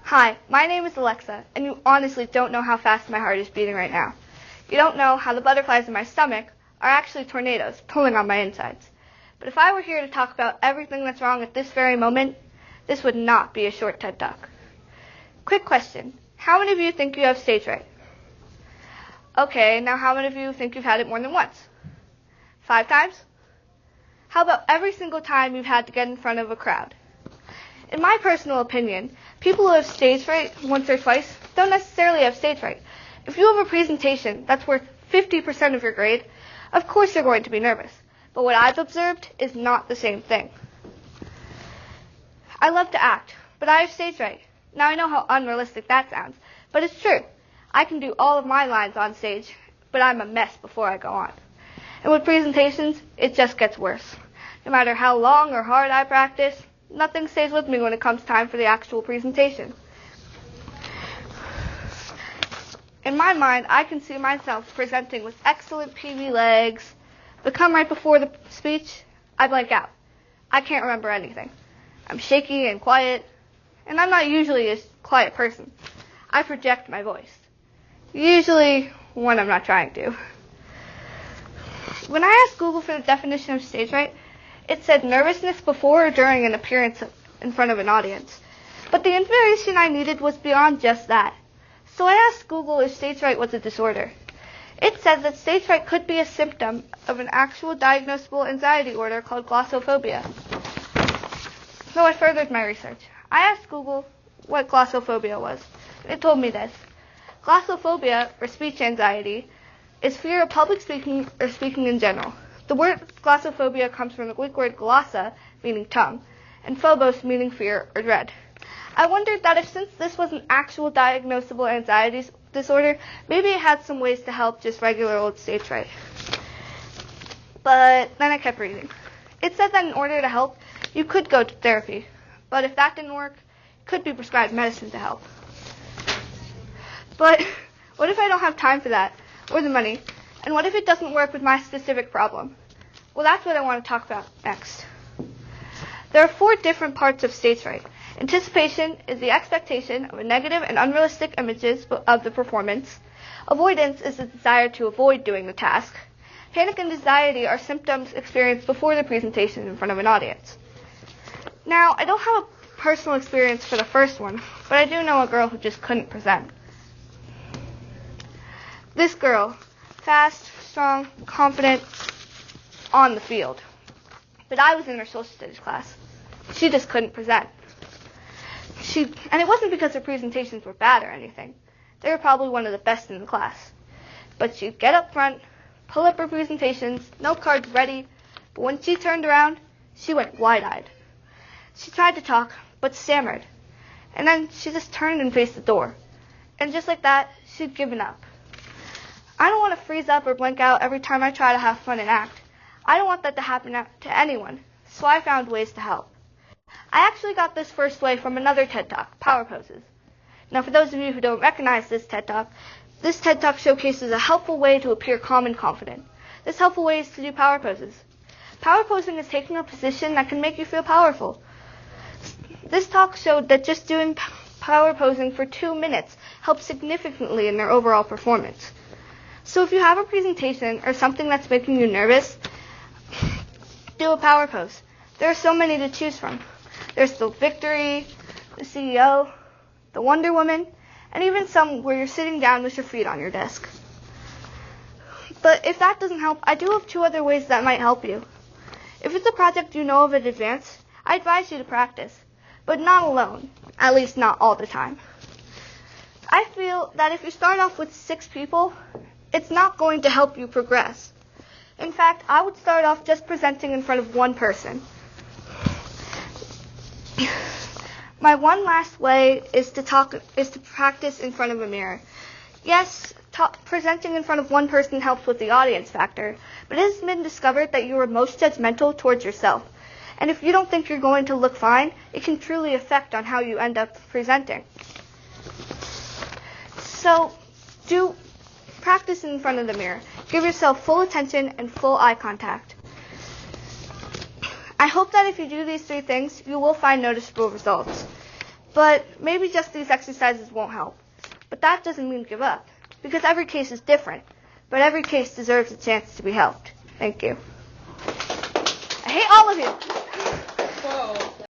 Hi, my name is Alexa, and you honestly don't know how fast my heart is beating right now. You don't know how the butterflies in my stomach are actually tornadoes pulling on my insides. But if I were here to talk about everything that's wrong at this very moment, this would not be a short TED Talk. Quick question. How many of you think you have stage fright? Okay, now how many of you think you've had it more than once? 5 times? How about every single time you've had to get in front of a crowd? In my personal opinion, people who have stage fright once or twice don't necessarily have stage fright. If you have a presentation that's worth 50% of your grade, of course you're going to be nervous. But what I've observed is not the same thing. I love to act, but I have stage fright. Now I know how unrealistic that sounds, but it's true. I can do all of my lines on stage, but I'm a mess before I go on. And with presentations, it just gets worse. No matter how long or hard I practice, nothing stays with me when it comes time for the actual presentation. In my mind, I can see myself presenting with excellent PV legs, but come right before the speech, I blank out. I can't remember anything. I'm shaky and quiet, and I'm not usually a quiet person. I project my voice, usually when I'm not trying to. When I asked Google for the definition of stage fright, it said nervousness before or during an appearance in front of an audience. But the information I needed was beyond just that. So I asked Google if stage fright was a disorder. It said that stage fright could be a symptom of an actual diagnosable anxiety disorder called glossophobia. So I furthered my research. I asked Google what glossophobia was. It told me this. Glossophobia, or speech anxiety, is fear of public speaking or speaking in general. The word glossophobia comes from the Greek word glossa, meaning tongue, and phobos, meaning fear or dread. I wondered that if since this was an actual diagnosable anxiety disorder, maybe it had some ways to help just regular old stage fright. But then I kept reading. It said that in order to help, you could go to therapy. But if that didn't work, you could be prescribed medicine to help. But what if I don't have time for that, or the money? And what if it doesn't work with my specific problem? Well, that's what I want to talk about next. There are 4 different parts of stage fright. Anticipation is the expectation of a negative and unrealistic images of the performance. Avoidance is the desire to avoid doing the task. Panic and anxiety are symptoms experienced before the presentation in front of an audience. Now, I don't have a personal experience for the first one, but I do know a girl who just couldn't present. This girl, fast, strong, confident, on the field. But I was in her social studies class. She just couldn't present. And it wasn't because her presentations were bad or anything. They were probably one of the best in the class. But she'd get up front, pull up her presentations, note cards ready, but when she turned around, she went wide-eyed. She tried to talk, but stammered. And then she just turned and faced the door. And just like that, she'd given up. I don't want to freeze up or blank out every time I try to have fun and act. I don't want that to happen to anyone, so I found ways to help. I actually got this first way from another TED Talk, Power Poses. Now, for those of you who don't recognize this TED Talk showcases a helpful way to appear calm and confident. This helpful way is to do power poses. Power posing is taking a position that can make you feel powerful. This talk showed that just doing power posing for 2 minutes helps significantly in their overall performance. So if you have a presentation or something that's making you nervous, do a power pose. There are so many to choose from. There's the Victory, the CEO, the Wonder Woman, and even some where you're sitting down with your feet on your desk. But if that doesn't help, I do have 2 other ways that might help you. If it's a project you know of in advance, I advise you to practice, but not alone, at least not all the time. I feel that if you start off with 6 people, it's not going to help you progress. In fact, I would start off just presenting in front of 1 person. My one last way is to practice in front of a mirror. Yes, presenting in front of 1 person helps with the audience factor, but it has been discovered that you are most judgmental towards yourself. And if you don't think you're going to look fine, it can truly affect on how you end up presenting. So, practice in front of the mirror. Give yourself full attention and full eye contact. I hope that if you do these 3 things, you will find noticeable results. but maybe just these exercises won't help. But that doesn't mean give up, because every case is different, but every case deserves a chance to be helped. Thank you. I hate all of you. Whoa.